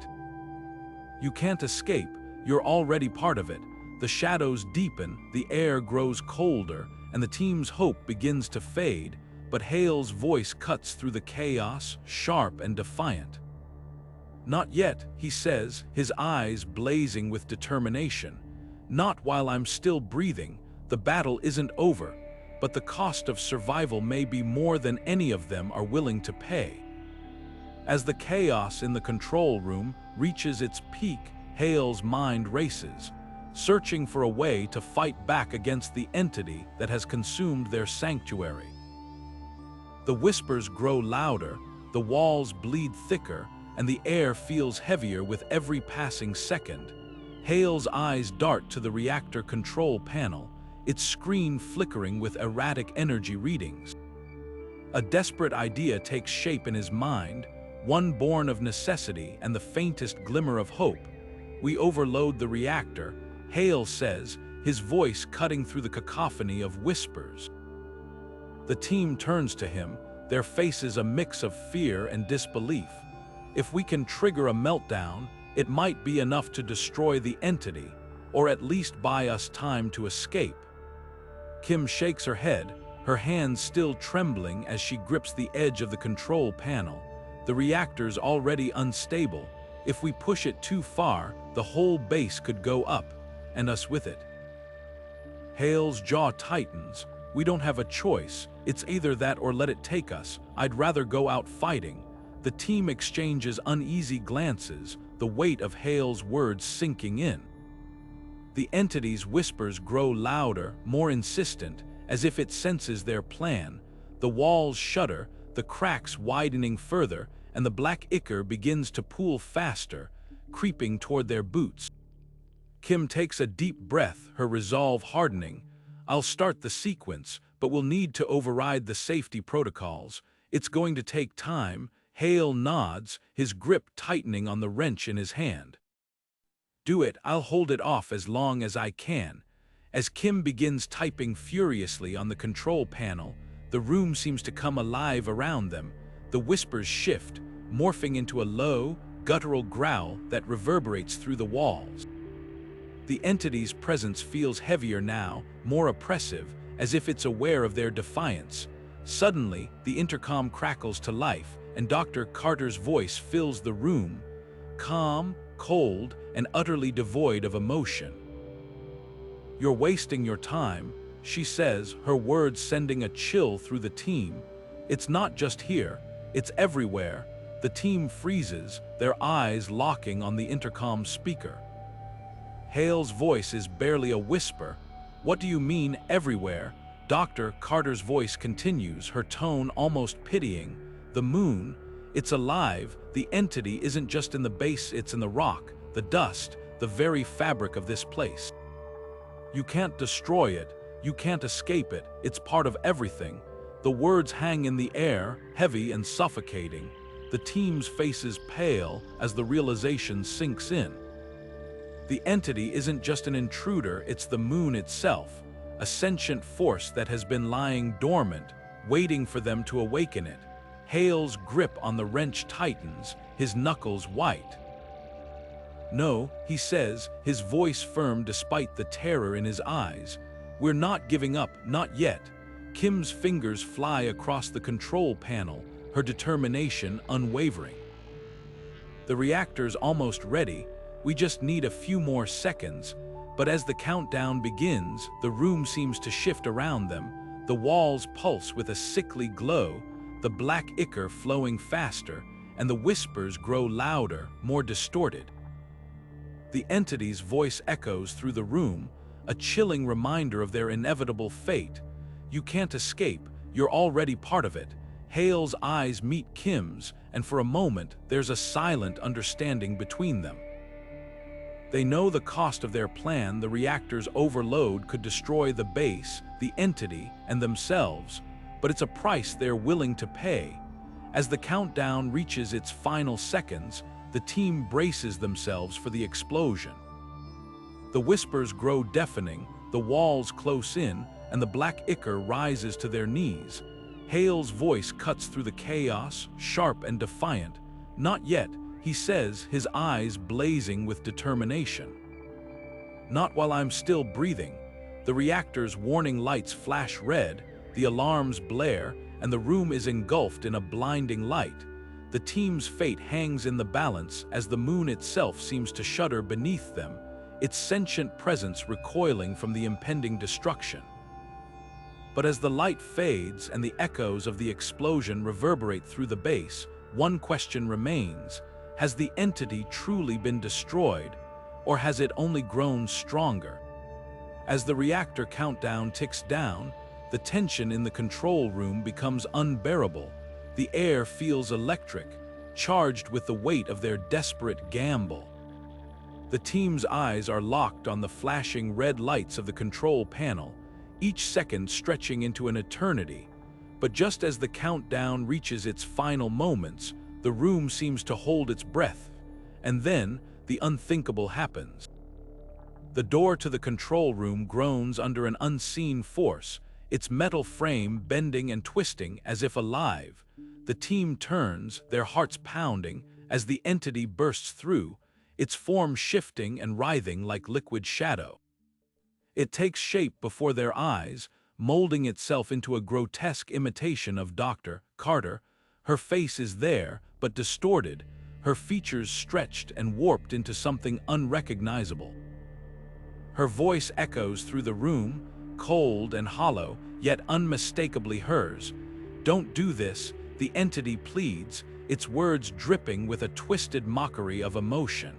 You can't escape, you're already part of it. The shadows deepen, the air grows colder, and the team's hope begins to fade, but Hale's voice cuts through the chaos, sharp and defiant. Not yet, he says, his eyes blazing with determination. Not while I'm still breathing. The battle isn't over, but the cost of survival may be more than any of them are willing to pay. As the chaos in the control room reaches its peak, Hale's mind races, searching for a way to fight back against the entity that has consumed their sanctuary. The whispers grow louder, the walls bleed thicker, and the air feels heavier with every passing second. Hale's eyes dart to the reactor control panel, its screen flickering with erratic energy readings. A desperate idea takes shape in his mind, one born of necessity and the faintest glimmer of hope. We overload the reactor, Hale says, his voice cutting through the cacophony of whispers. The team turns to him, their faces a mix of fear and disbelief. If we can trigger a meltdown, it might be enough to destroy the entity, or at least buy us time to escape. Kim shakes her head, her hands still trembling as she grips the edge of the control panel. The reactor's already unstable. If we push it too far, the whole base could go up, and us with it. Hale's jaw tightens. We don't have a choice. It's either that or let it take us. I'd rather go out fighting. The team exchanges uneasy glances, the weight of Hale's words sinking in. The entity's whispers grow louder, more insistent, as if it senses their plan. The walls shudder, the cracks widening further, and the black ichor begins to pool faster, creeping toward their boots. Kim takes a deep breath, her resolve hardening. I'll start the sequence, but we'll need to override the safety protocols. It's going to take time. Hale nods, his grip tightening on the wrench in his hand. Do it, I'll hold it off as long as I can. As Kim begins typing furiously on the control panel, the room seems to come alive around them. The whispers shift, morphing into a low, guttural growl that reverberates through the walls. The entity's presence feels heavier now, more oppressive, as if it's aware of their defiance. Suddenly, the intercom crackles to life, and Dr. Carter's voice fills the room, calm, cold, and utterly devoid of emotion. You're wasting your time, she says, her words sending a chill through the team. It's not just here, it's everywhere. The team freezes, their eyes locking on the intercom speaker. Hale's voice is barely a whisper. What do you mean, everywhere? Dr. Carter's voice continues, her tone almost pitying. The moon, it's alive. The entity isn't just in the base, it's in the rock, the dust, the very fabric of this place. You can't destroy it, you can't escape it, it's part of everything. The words hang in the air, heavy and suffocating. The team's faces pale as the realization sinks in. The entity isn't just an intruder, it's the moon itself, a sentient force that has been lying dormant, waiting for them to awaken it. Hale's grip on the wrench tightens, his knuckles white. No, he says, his voice firm despite the terror in his eyes. We're not giving up, not yet. Kim's fingers fly across the control panel, her determination unwavering. The reactor's almost ready. We just need a few more seconds, but as the countdown begins, the room seems to shift around them. The walls pulse with a sickly glow, the black ichor flowing faster, and the whispers grow louder, more distorted. The entity's voice echoes through the room, a chilling reminder of their inevitable fate. You can't escape, you're already part of it. Hale's eyes meet Kim's, and for a moment, there's a silent understanding between them. They know the cost of their plan. The reactor's overload could destroy the base, the entity, and themselves, but it's a price they're willing to pay. As the countdown reaches its final seconds, the team braces themselves for the explosion. The whispers grow deafening, the walls close in, and the black ichor rises to their knees. Hale's voice cuts through the chaos, sharp and defiant. Not yet, he says, his eyes blazing with determination. Not while I'm still breathing. The reactor's warning lights flash red, the alarms blare, and the room is engulfed in a blinding light. The team's fate hangs in the balance as the moon itself seems to shudder beneath them, its sentient presence recoiling from the impending destruction. But as the light fades and the echoes of the explosion reverberate through the base, one question remains. Has the entity truly been destroyed, or has it only grown stronger? As the reactor countdown ticks down, the tension in the control room becomes unbearable. The air feels electric, charged with the weight of their desperate gamble. The team's eyes are locked on the flashing red lights of the control panel, each second stretching into an eternity. But just as the countdown reaches its final moments, the room seems to hold its breath, and then the unthinkable happens. The door to the control room groans under an unseen force, its metal frame bending and twisting as if alive. The team turns, their hearts pounding, as the entity bursts through, its form shifting and writhing like liquid shadow. It takes shape before their eyes, molding itself into a grotesque imitation of Dr. Carter. Her face is there, but distorted, her features stretched and warped into something unrecognizable. Her voice echoes through the room, cold and hollow, yet unmistakably hers. "Don't do this," the entity pleads, its words dripping with a twisted mockery of emotion.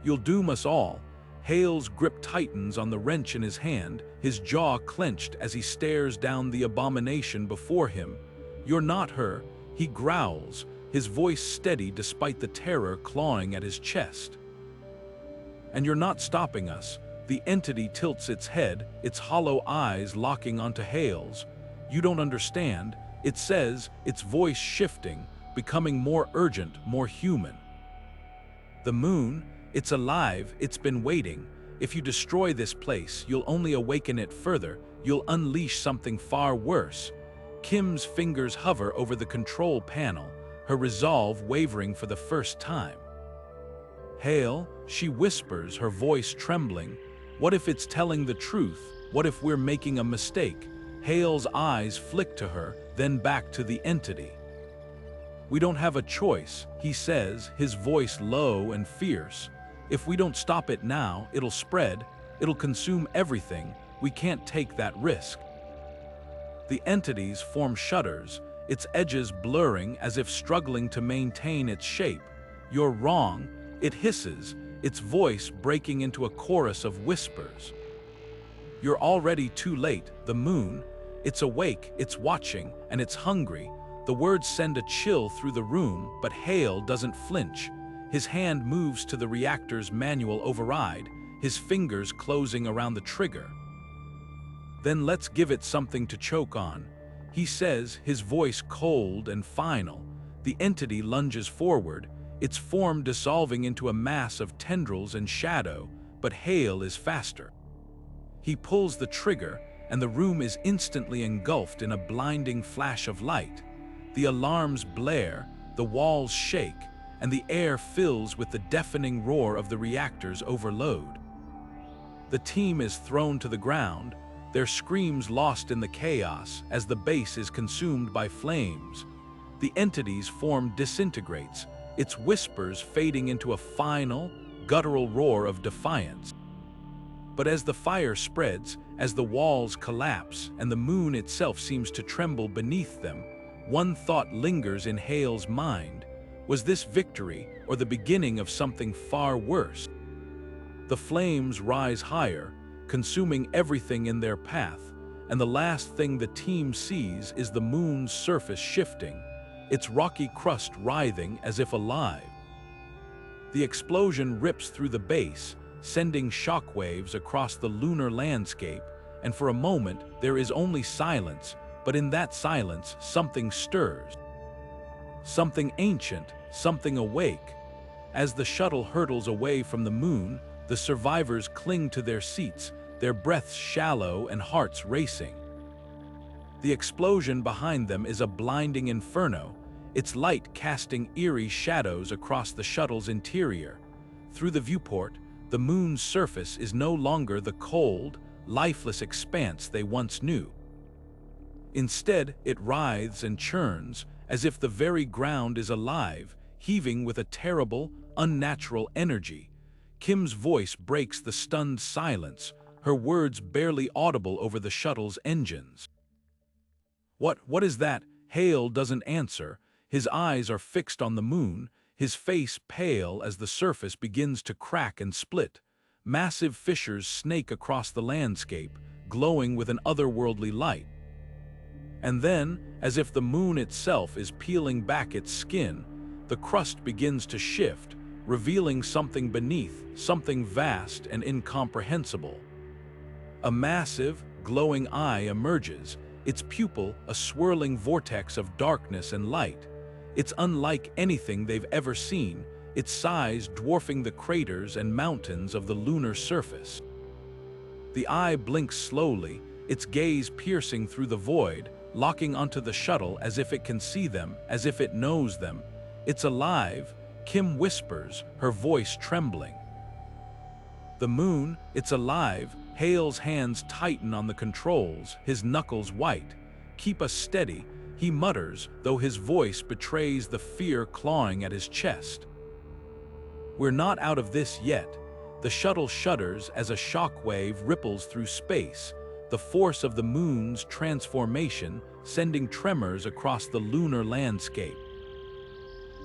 "You'll doom us all." Hale's grip tightens on the wrench in his hand, his jaw clenched as he stares down the abomination before him. "You're not her," he growls, his voice steady despite the terror clawing at his chest. "And you're not stopping us." The entity tilts its head, its hollow eyes locking onto Hale's. "You don't understand," it says, its voice shifting, becoming more urgent, more human. "The moon, it's alive, it's been waiting. If you destroy this place, you'll only awaken it further, you'll unleash something far worse." Kim's fingers hover over the control panel, her resolve wavering for the first time. "Hale," she whispers, her voice trembling, "what if it's telling the truth? What if we're making a mistake?" Hale's eyes flick to her, then back to the entity. "We don't have a choice," he says, his voice low and fierce. "If we don't stop it now, it'll spread, it'll consume everything. We can't take that risk." The entity's form shudders, its edges blurring as if struggling to maintain its shape. "You're wrong," it hisses, its voice breaking into a chorus of whispers. "You're already too late. The moon, it's awake, it's watching, and it's hungry." The words send a chill through the room, but Hale doesn't flinch. His hand moves to the reactor's manual override, his fingers closing around the trigger. "Then let's give it something to choke on," he says, his voice cold and final. The entity lunges forward, its form dissolving into a mass of tendrils and shadow, but Hale is faster. He pulls the trigger, and the room is instantly engulfed in a blinding flash of light. The alarms blare, the walls shake, and the air fills with the deafening roar of the reactor's overload. The team is thrown to the ground, their screams lost in the chaos as the base is consumed by flames. The entity's form disintegrates, its whispers fading into a final, guttural roar of defiance. But as the fire spreads, as the walls collapse, and the moon itself seems to tremble beneath them, one thought lingers in Hale's mind. Was this victory, or the beginning of something far worse? The flames rise higher, consuming everything in their path, and the last thing the team sees is the moon's surface shifting, its rocky crust writhing as if alive. The explosion rips through the base, sending shockwaves across the lunar landscape, and for a moment there is only silence, but in that silence something stirs. Something ancient, something awake. As the shuttle hurtles away from the moon, the survivors cling to their seats, their breaths shallow and hearts racing. The explosion behind them is a blinding inferno, its light casting eerie shadows across the shuttle's interior. Through the viewport, the moon's surface is no longer the cold, lifeless expanse they once knew. Instead, it writhes and churns, as if the very ground is alive, heaving with a terrible, unnatural energy. Kim's voice breaks the stunned silence, her words barely audible over the shuttle's engines. What is that?" Hale doesn't answer, his eyes are fixed on the moon, his face pale as the surface begins to crack and split. Massive fissures snake across the landscape, glowing with an otherworldly light. And then, as if the moon itself is peeling back its skin, the crust begins to shift, revealing something beneath, something vast and incomprehensible. A massive, glowing eye emerges, its pupil a swirling vortex of darkness and light. It's unlike anything they've ever seen, its size dwarfing the craters and mountains of the lunar surface. The eye blinks slowly, its gaze piercing through the void, locking onto the shuttle as if it can see them, as if it knows them. "It's alive," Kim whispers, her voice trembling. "The moon, it's alive." Hale's hands tighten on the controls, his knuckles white. "Keep us steady," he mutters, though his voice betrays the fear clawing at his chest. "We're not out of this yet." The shuttle shudders as a shockwave ripples through space, the force of the moon's transformation sending tremors across the lunar landscape.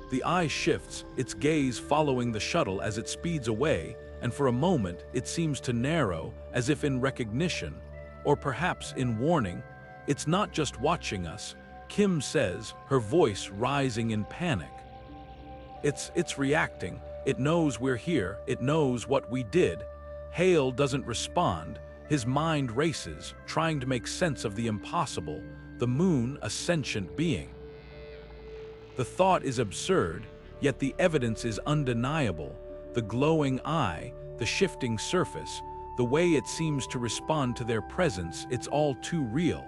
The eye shifts, its gaze following the shuttle as it speeds away, and for a moment it seems to narrow, as if in recognition, or perhaps in warning. "It's not just watching us," Kim says, her voice rising in panic. It's reacting. It knows we're here, it knows what we did." Hale doesn't respond, his mind races, trying to make sense of the impossible, the moon a sentient being. The thought is absurd, yet the evidence is undeniable. The glowing eye, the shifting surface, the way it seems to respond to their presence, it's all too real.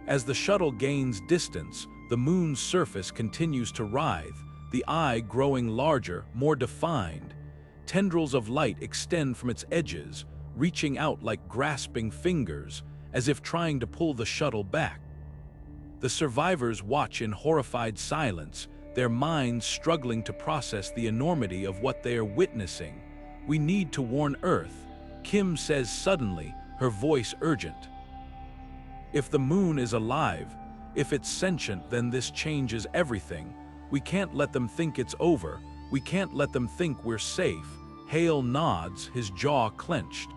As the shuttle gains distance, the moon's surface continues to writhe, the eye growing larger, more defined. Tendrils of light extend from its edges, reaching out like grasping fingers, as if trying to pull the shuttle back. The survivors watch in horrified silence, their minds struggling to process the enormity of what they are witnessing. "We need to warn Earth," Kim says suddenly, her voice urgent. "If the moon is alive, if it's sentient, then this changes everything. We can't let them think it's over. We can't let them think we're safe." Hale nods, his jaw clenched.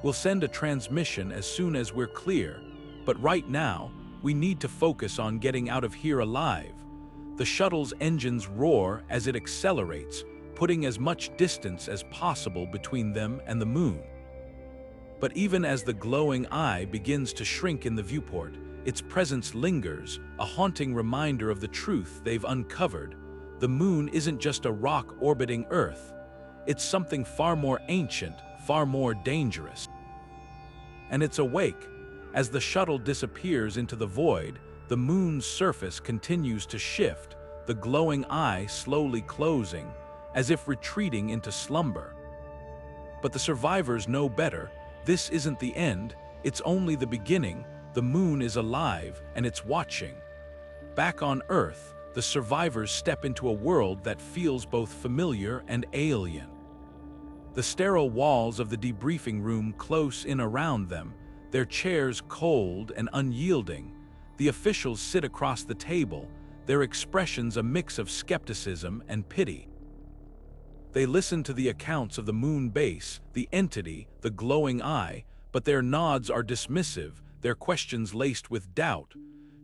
"We'll send a transmission as soon as we're clear, but right now, we need to focus on getting out of here alive." The shuttle's engines roar as it accelerates, putting as much distance as possible between them and the moon. But even as the glowing eye begins to shrink in the viewport, its presence lingers, a haunting reminder of the truth they've uncovered. The moon isn't just a rock orbiting Earth. It's something far more ancient, far more dangerous. And it's awake. As the shuttle disappears into the void, the moon's surface continues to shift, the glowing eye slowly closing, as if retreating into slumber. But the survivors know better. This isn't the end, it's only the beginning. The moon is alive, and it's watching. Back on Earth, the survivors step into a world that feels both familiar and alien. The sterile walls of the debriefing room close in around them, their chairs cold and unyielding. The officials sit across the table, their expressions a mix of skepticism and pity. They listen to the accounts of the moon base, the entity, the glowing eye, but their nods are dismissive, their questions laced with doubt.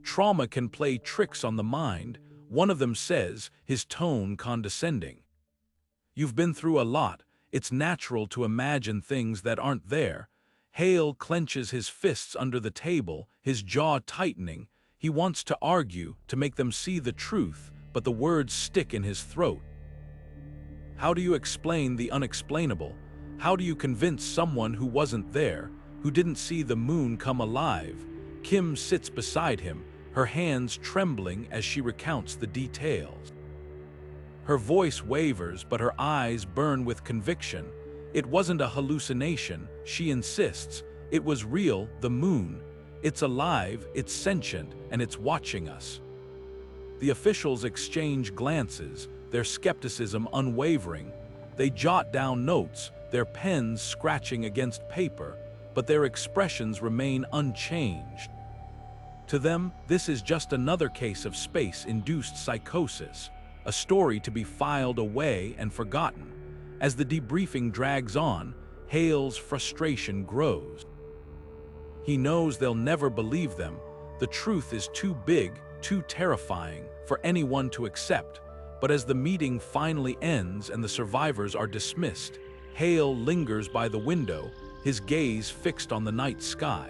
"Trauma can play tricks on the mind," one of them says, his tone condescending. "You've been through a lot. It's natural to imagine things that aren't there." Hale clenches his fists under the table, his jaw tightening. He wants to argue, to make them see the truth, but the words stick in his throat. How do you explain the unexplainable? How do you convince someone who wasn't there, who didn't see the moon come alive? Kim sits beside him, her hands trembling as she recounts the details. Her voice wavers, but her eyes burn with conviction. It wasn't a hallucination, she insists. It was real, the moon. It's alive, it's sentient, and it's watching us. The officials exchange glances, their skepticism unwavering. They jot down notes, their pens scratching against paper, but their expressions remain unchanged. To them, this is just another case of space-induced psychosis, a story to be filed away and forgotten. As the debriefing drags on, Hale's frustration grows. He knows they'll never believe them. The truth is too big, too terrifying for anyone to accept. But as the meeting finally ends and the survivors are dismissed, Hale lingers by the window, his gaze fixed on the night sky.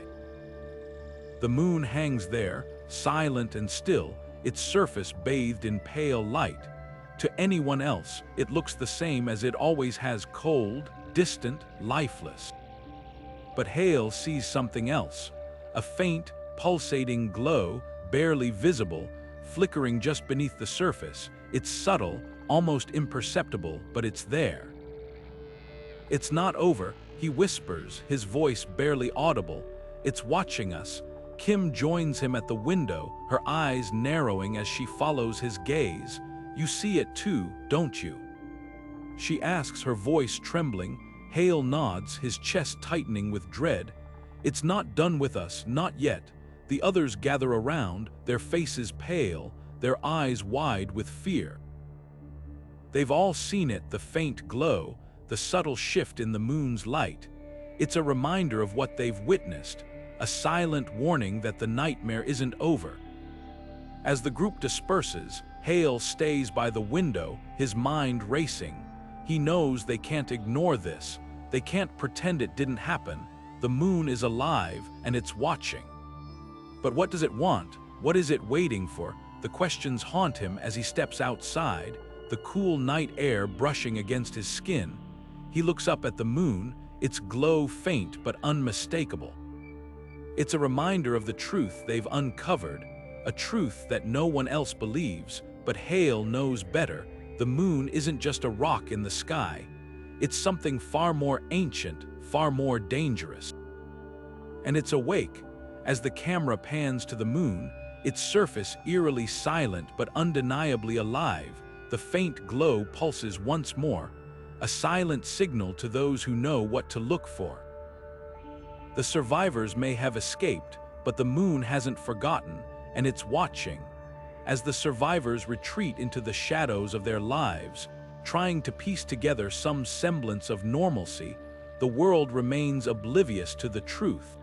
The moon hangs there, silent and still, its surface bathed in pale light. To anyone else, it looks the same as it always has: cold, distant, lifeless. But Hale sees something else, a faint, pulsating glow, barely visible, flickering just beneath the surface. It's subtle, almost imperceptible, but it's there. "It's not over," he whispers, his voice barely audible. "It's watching us." Kim joins him at the window, her eyes narrowing as she follows his gaze. "You see it too, don't you?" she asks, her voice trembling. Hale nods, his chest tightening with dread. "It's not done with us, not yet." The others gather around, their faces pale, their eyes wide with fear. They've all seen it, the faint glow, the subtle shift in the moon's light. It's a reminder of what they've witnessed, a silent warning that the nightmare isn't over. As the group disperses, Hale stays by the window, his mind racing. He knows they can't ignore this. They can't pretend it didn't happen. The moon is alive, and it's watching. But what does it want? What is it waiting for? The questions haunt him as he steps outside, the cool night air brushing against his skin. He looks up at the moon, its glow faint but unmistakable. It's a reminder of the truth they've uncovered, a truth that no one else believes, but Hale knows better. The moon isn't just a rock in the sky. It's something far more ancient, far more dangerous. And it's awake. As the camera pans to the moon, its surface eerily silent but undeniably alive, the faint glow pulses once more, a silent signal to those who know what to look for. The survivors may have escaped, but the moon hasn't forgotten, and it's watching. As the survivors retreat into the shadows of their lives, trying to piece together some semblance of normalcy, the world remains oblivious to the truth.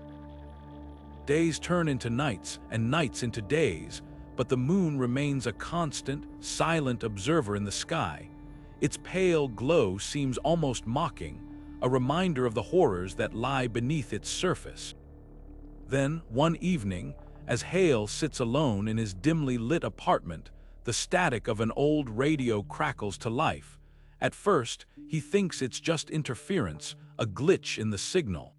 Days turn into nights, and nights into days, but the moon remains a constant, silent observer in the sky. Its pale glow seems almost mocking, a reminder of the horrors that lie beneath its surface. Then, one evening, as Hale sits alone in his dimly lit apartment, the static of an old radio crackles to life. At first, he thinks it's just interference, a glitch in the signal.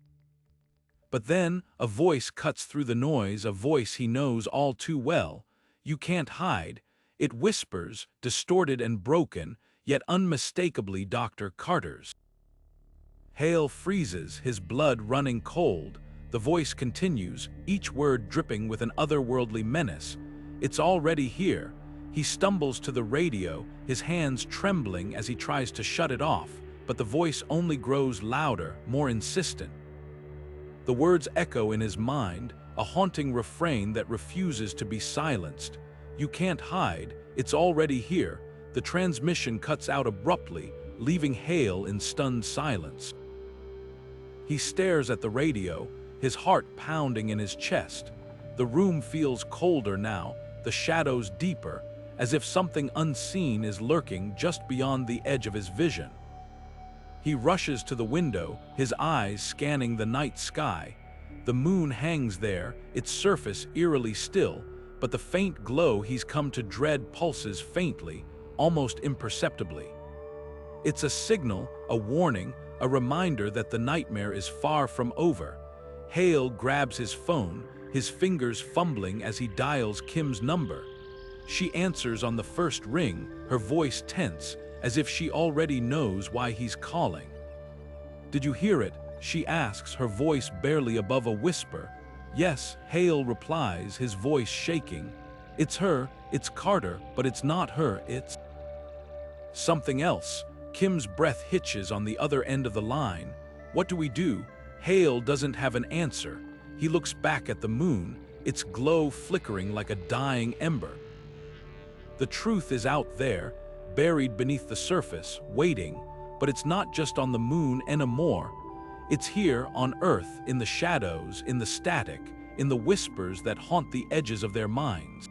But then, a voice cuts through the noise, a voice he knows all too well. "You can't hide." It whispers, distorted and broken, yet unmistakably Dr. Carter's. Hale freezes, his blood running cold. The voice continues, each word dripping with an otherworldly menace. "It's already here." He stumbles to the radio, his hands trembling as he tries to shut it off, but the voice only grows louder, more insistent. The words echo in his mind, a haunting refrain that refuses to be silenced. "You can't hide, it's already here." The transmission cuts out abruptly, leaving Hale in stunned silence. He stares at the radio, his heart pounding in his chest. The room feels colder now, the shadows deeper, as if something unseen is lurking just beyond the edge of his vision. He rushes to the window, his eyes scanning the night sky. The moon hangs there, its surface eerily still, but the faint glow he's come to dread pulses faintly, almost imperceptibly. It's a signal, a warning, a reminder that the nightmare is far from over. Hale grabs his phone, his fingers fumbling as he dials Kim's number. She answers on the first ring, her voice tense, as if she already knows why he's calling. "Did you hear it?" she asks, her voice barely above a whisper. "Yes," Hale replies, his voice shaking. "It's her, it's Carter, but it's not her, it's something else." Kim's breath hitches on the other end of the line. "What do we do?" Hale doesn't have an answer. He looks back at the moon, its glow flickering like a dying ember. The truth is out there, buried beneath the surface, waiting, but it's not just on the moon anymore. It's here on Earth, in the shadows, in the static, in the whispers that haunt the edges of their minds.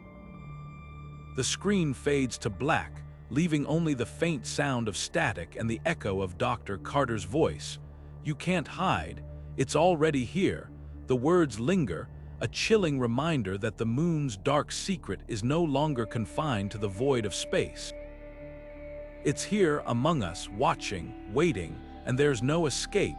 The screen fades to black, leaving only the faint sound of static and the echo of Dr. Carter's voice. "You can't hide, it's already here." The words linger, a chilling reminder that the moon's dark secret is no longer confined to the void of space. It's here among us, watching, waiting, and there's no escape.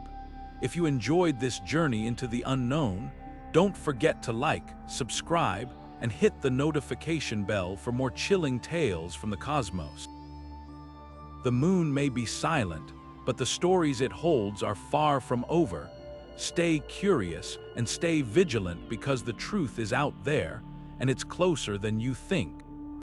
If you enjoyed this journey into the unknown, don't forget to like, subscribe, and hit the notification bell for more chilling tales from the cosmos. The moon may be silent, but the stories it holds are far from over. Stay curious and stay vigilant because the truth is out there, and it's closer than you think.